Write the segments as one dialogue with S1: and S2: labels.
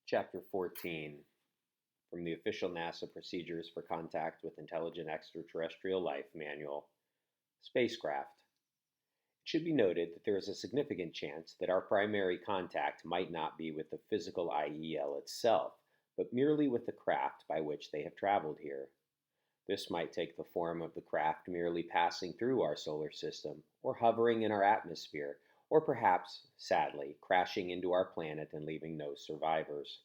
S1: Chapter 14 from the official NASA Procedures for Contact with Intelligent Extraterrestrial Life Manual, Spacecraft. It should be noted that there is a significant chance that our primary contact might not be with the physical IEL itself, but merely with the craft by which they have traveled here. This might take the form of the craft merely passing through our solar system, or hovering in our atmosphere, or perhaps, sadly, crashing into our planet and leaving no survivors.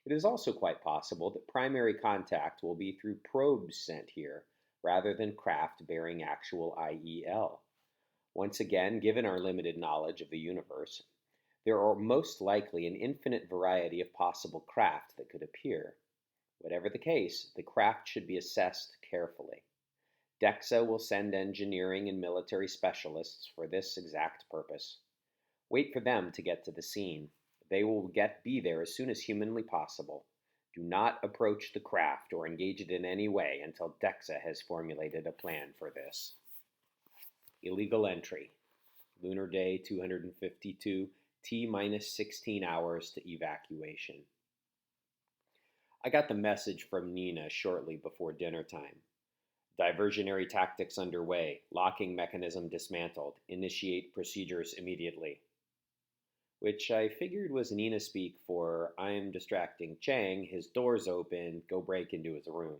S1: It is also quite possible that primary contact will be through probes sent here, rather than craft bearing actual IEL. Once again, given our limited knowledge of the universe, there are most likely an infinite variety of possible craft that could appear. Whatever the case, the craft should be assessed carefully. DEXA will send engineering and military specialists for this exact purpose. Wait for them to get to the scene. They will be there as soon as humanly possible. Do not approach the craft or engage it in any way until DEXA has formulated a plan for this. Illegal entry. Lunar day 252, T-minus 16 hours to evacuation. I got the message from Nina shortly before dinner time. Diversionary tactics underway. Locking mechanism dismantled. Initiate procedures immediately. Which I figured was Nina speak for I'm distracting Chang, his door's open, go break into his room.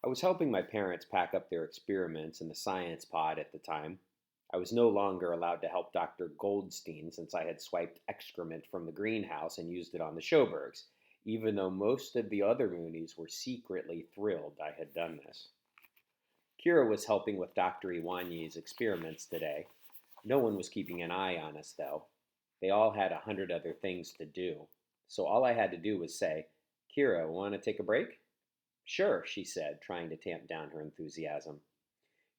S1: I was helping my parents pack up their experiments in the science pod at the time. I was no longer allowed to help Dr. Goldstein since I had swiped excrement from the greenhouse and used it on the Schobergs, even though most of the other Moonies were secretly thrilled I had done this. Kira was helping with Dr. Iwanyi's experiments today. No one was keeping an eye on us, though. They all had 100 other things to do, so all I had to do was say, "Kira, want to take a break?" "Sure," she said, trying to tamp down her enthusiasm.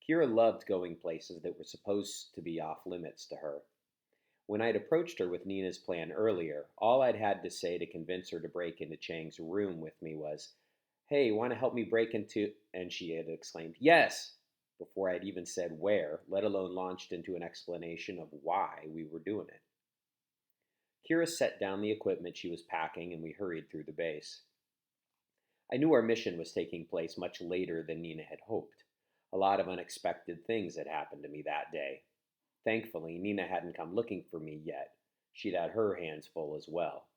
S1: Kira loved going places that were supposed to be off limits to her. When I'd approached her with Nina's plan earlier, all I'd had to say to convince her to break into Chang's room with me was, "Hey, want to help me break into—" And she had exclaimed, "Yes!" before I'd even said where, let alone launched into an explanation of why we were doing it. Kira set down the equipment she was packing and we hurried through the base. I knew our mission was taking place much later than Nina had hoped. A lot of unexpected things had happened to me that day. Thankfully, Nina hadn't come looking for me yet. She'd had her hands full as well.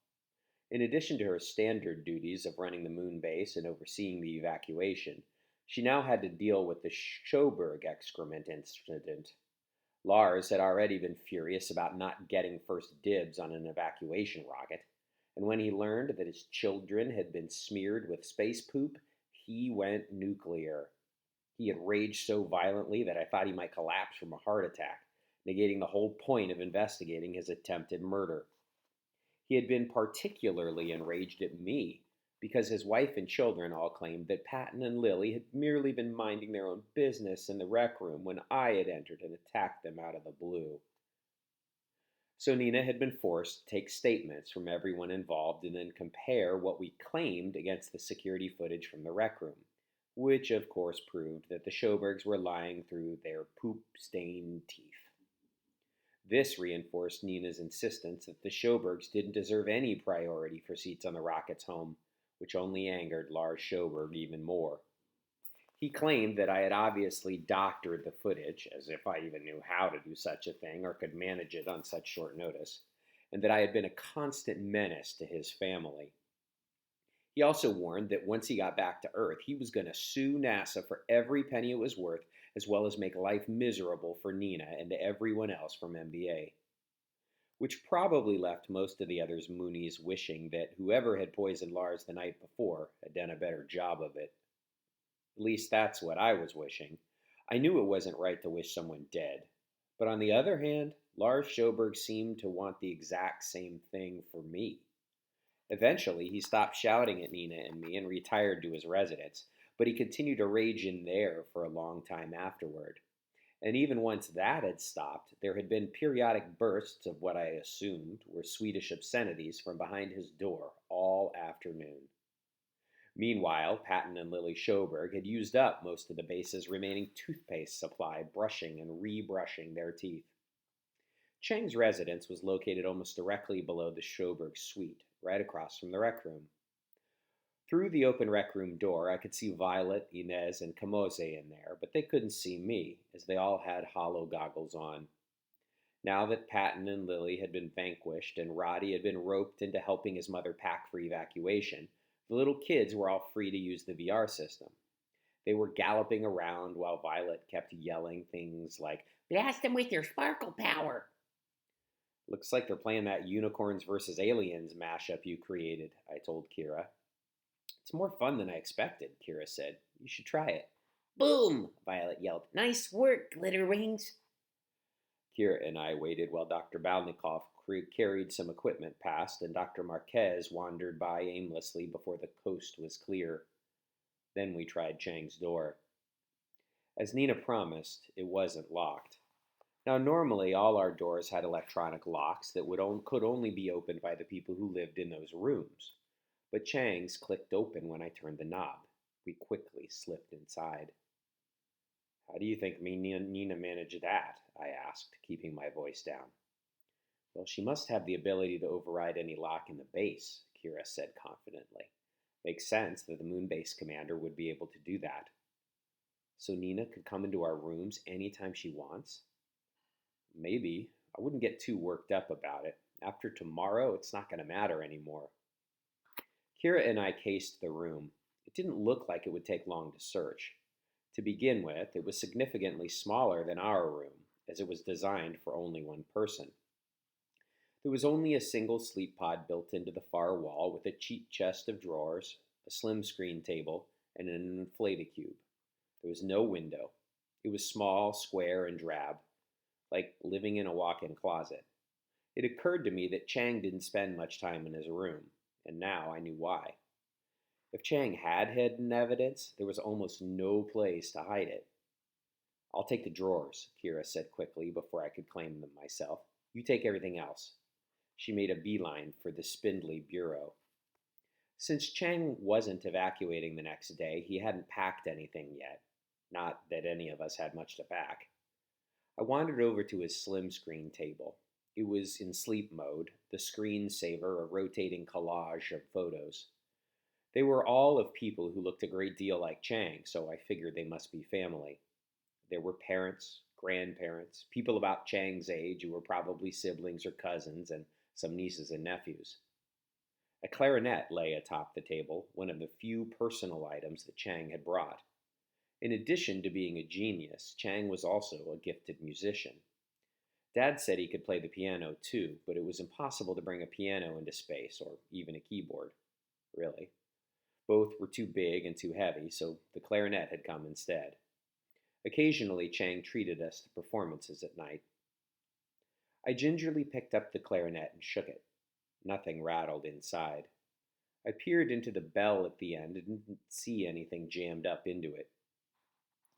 S1: In addition to her standard duties of running the moon base and overseeing the evacuation, she now had to deal with the Schoberg excrement incident. Lars had already been furious about not getting first dibs on an evacuation rocket, and when he learned that his children had been smeared with space poop, he went nuclear. He had raged so violently that I thought he might collapse from a heart attack, negating the whole point of investigating his attempted murder. He had been particularly enraged at me, because his wife and children all claimed that Patton and Lily had merely been minding their own business in the rec room when I had entered and attacked them out of the blue. So Nina had been forced to take statements from everyone involved and then compare what we claimed against the security footage from the rec room, which of course proved that the Schobergs were lying through their poop-stained teeth. This reinforced Nina's insistence that the Schobergs didn't deserve any priority for seats on the rockets home, which only angered Lars Schoberg even more. He claimed that I had obviously doctored the footage, as if I even knew how to do such a thing or could manage it on such short notice, and that I had been a constant menace to his family. He also warned that once he got back to Earth, he was going to sue NASA for every penny it was worth, as well as make life miserable for Nina and everyone else from MBA. Which probably left most of the others Moonies wishing that whoever had poisoned Lars the night before had done a better job of it. At least that's what I was wishing. I knew it wasn't right to wish someone dead. But on the other hand, Lars Schoberg seemed to want the exact same thing for me. Eventually, he stopped shouting at Nina and me and retired to his residence, but he continued to rage in there for a long time afterward. And even once that had stopped, there had been periodic bursts of what I assumed were Swedish obscenities from behind his door all afternoon. Meanwhile, Patton and Lily Schoberg had used up most of the base's remaining toothpaste supply brushing and rebrushing their teeth. Chang's residence was located almost directly below the Schoberg suite, right across from the rec room. Through the open rec room door, I could see Violet, Inez, and Camose in there, but they couldn't see me, as they all had hollow goggles on. Now that Patton and Lily had been vanquished and Roddy had been roped into helping his mother pack for evacuation, the little kids were all free to use the VR system. They were galloping around while Violet kept yelling things like, "Blast them with your sparkle power!" "Looks like they're playing that Unicorns versus Aliens mashup you created," I told Kira. "It's more fun than I expected," Kira said. "You should try it."
S2: Boom! Violet yelled. Nice work, Glitter Wings.
S1: Kira and I waited while Dr. Balnikov carried some equipment past and Dr. Marquez wandered by aimlessly before the coast was clear. Then we tried Chang's door. As Nina promised, it wasn't locked. Now, normally all our doors had electronic locks that could only be opened by the people who lived in those rooms. But Chang's clicked open when I turned the knob. We quickly slipped inside. "How do you think Nina managed that?" I asked, keeping my voice down. "Well, she must have the ability to override any lock in the base," Kira said confidently. "Makes sense that the moon base commander would be able to do that." "So Nina could come into our rooms anytime she wants?" "Maybe. I wouldn't get too worked up about it. After tomorrow, it's not going to matter anymore." Kira and I cased the room. It didn't look like it would take long to search. To begin with, it was significantly smaller than our room, as it was designed for only one person. There was only a single sleep pod built into the far wall with a cheap chest of drawers, a slim screen table, and an inflatacube. There was no window. It was small, square, and drab, like living in a walk-in closet. It occurred to me that Chang didn't spend much time in his room, and now I knew why. If Chang had hidden evidence, there was almost no place to hide it. "I'll take the drawers," Kira said quickly before I could claim them myself. "You take everything else." She made a beeline for the spindly bureau. Since Chang wasn't evacuating the next day, he hadn't packed anything yet. Not that any of us had much to pack. I wandered over to his slim screen table. It was in sleep mode, the screensaver a rotating collage of photos. They were all of people who looked a great deal like Chang, so I figured they must be family. There were parents, grandparents, people about Chang's age who were probably siblings or cousins, and some nieces and nephews. A clarinet lay atop the table, one of the few personal items that Chang had brought. In addition to being a genius, Chang was also a gifted musician. Dad said he could play the piano too, but it was impossible to bring a piano into space, or even a keyboard. Really. Both were too big and too heavy, so the clarinet had come instead. Occasionally, Chang treated us to performances at night. I gingerly picked up the clarinet and shook it. Nothing rattled inside. I peered into the bell at the end and didn't see anything jammed up into it.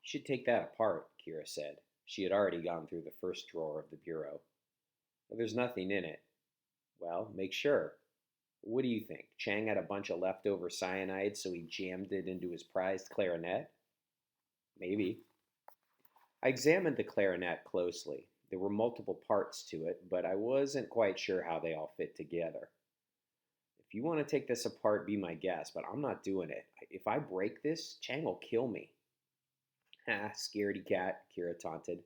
S1: "You should take that apart," Kira said. She had already gone through the first drawer of the bureau. "There's nothing in it." "Well, make sure. What do you think? Chang had a bunch of leftover cyanide, so he jammed it into his prized clarinet?" "Maybe." I examined the clarinet closely. There were multiple parts to it, but I wasn't quite sure how they all fit together. "If you want to take this apart, be my guest, but I'm not doing it. If I break this, Chang will kill me." "Ha, scaredy cat," Kira taunted.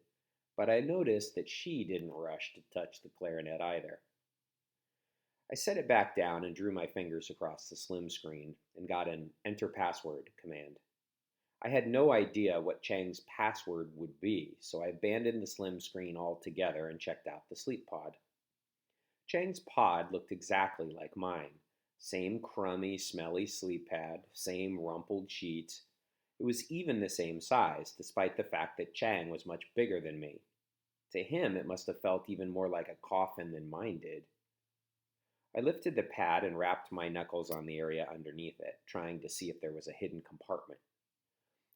S1: But I noticed that she didn't rush to touch the clarinet either. I set it back down and drew my fingers across the slim screen and got an enter password command. I had no idea what Chang's password would be, so I abandoned the slim screen altogether and checked out the sleep pod. Chang's pod looked exactly like mine. Same crummy, smelly sleep pad, same rumpled sheets. It was even the same size, despite the fact that Chang was much bigger than me. To him, it must have felt even more like a coffin than mine did. I lifted the pad and wrapped my knuckles on the area underneath it, trying to see if there was a hidden compartment.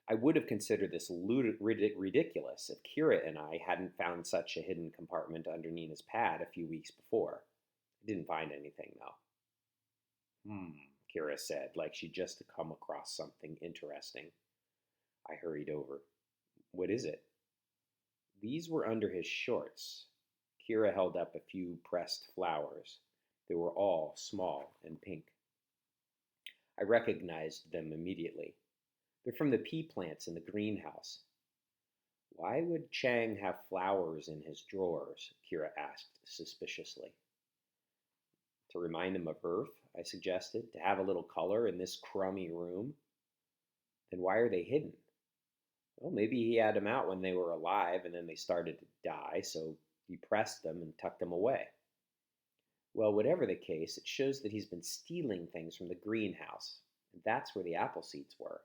S1: I would have considered this ridiculous if Kira and I hadn't found such a hidden compartment under Nina's pad a few weeks before. I didn't find anything, though. Kira said, like she'd just come across something interesting. I hurried over. "What is it?" "These were under his shorts." Kira held up a few pressed flowers. They were all small and pink. I recognized them immediately. They're from the pea plants in the greenhouse. Why would Chang have flowers in his drawers? Kira asked suspiciously. To remind him of Earth, I suggested, to have a little color in this crummy room. Then why are they hidden? Well, maybe he had them out when they were alive and then they started to die, so he pressed them and tucked them away. Well, whatever the case, it shows that he's been stealing things from the greenhouse, and that's where the apple seeds were.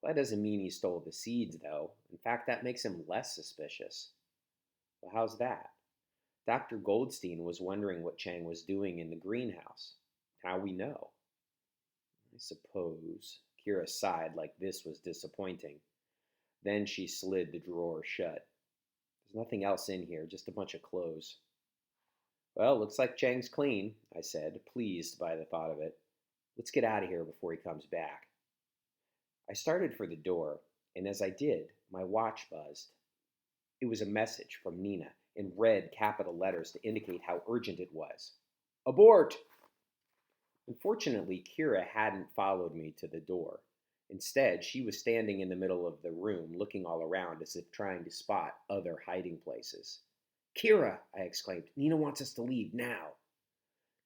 S1: Well, that doesn't mean he stole the seeds, though. In fact, that makes him less suspicious. Well, how's that? Dr. Goldstein was wondering what Chang was doing in the greenhouse. How we know? I suppose. Kira sighed like this was disappointing. Then she slid the drawer shut. There's nothing else in here, just a bunch of clothes. Well, looks like Chang's clean, I said, pleased by the thought of it. Let's get out of here before he comes back. I started for the door, and as I did, my watch buzzed. It was a message from Nina in red capital letters to indicate how urgent it was. Abort! Unfortunately, Kira hadn't followed me to the door. Instead, she was standing in the middle of the room, looking all around as if trying to spot other hiding places. Kira, I exclaimed, Nina wants us to leave now.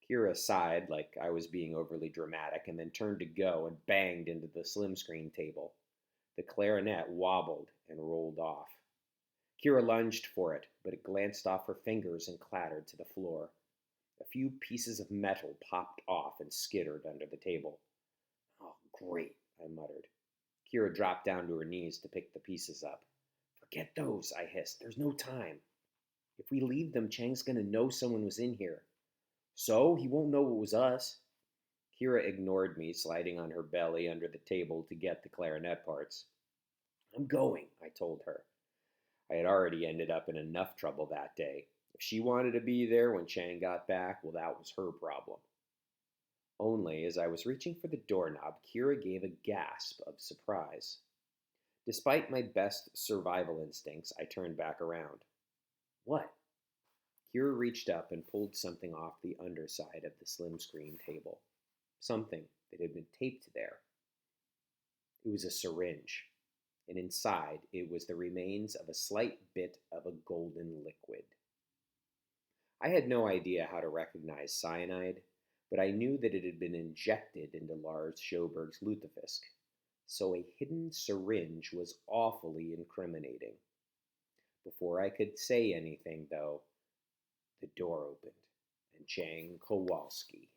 S1: Kira sighed like I was being overly dramatic and then turned to go and banged into the slim screen table. The clarinet wobbled and rolled off. Kira lunged for it, but it glanced off her fingers and clattered to the floor. A few pieces of metal popped off and skittered under the table. Oh, great, I muttered. Kira dropped down to her knees to pick the pieces up. Forget those, I hissed. There's no time. If we leave them, Chang's going to know someone was in here. So he won't know it was us. Kira ignored me, sliding on her belly under the table to get the clarinet parts. I'm going, I told her. I had already ended up in enough trouble that day. If she wanted to be there when Chang got back, well, that was her problem. Only, as I was reaching for the doorknob, Kira gave a gasp of surprise. Despite my best survival instincts, I turned back around. What? Kira reached up and pulled something off the underside of the slim screen table. Something that had been taped there. It was a syringe, and inside it was the remains of a slight bit of a golden liquid. I had no idea how to recognize cyanide, but I knew that it had been injected into Lars Sjoberg's lutefisk, so a hidden syringe was awfully incriminating. Before I could say anything, though, the door opened, and Chang Kowalski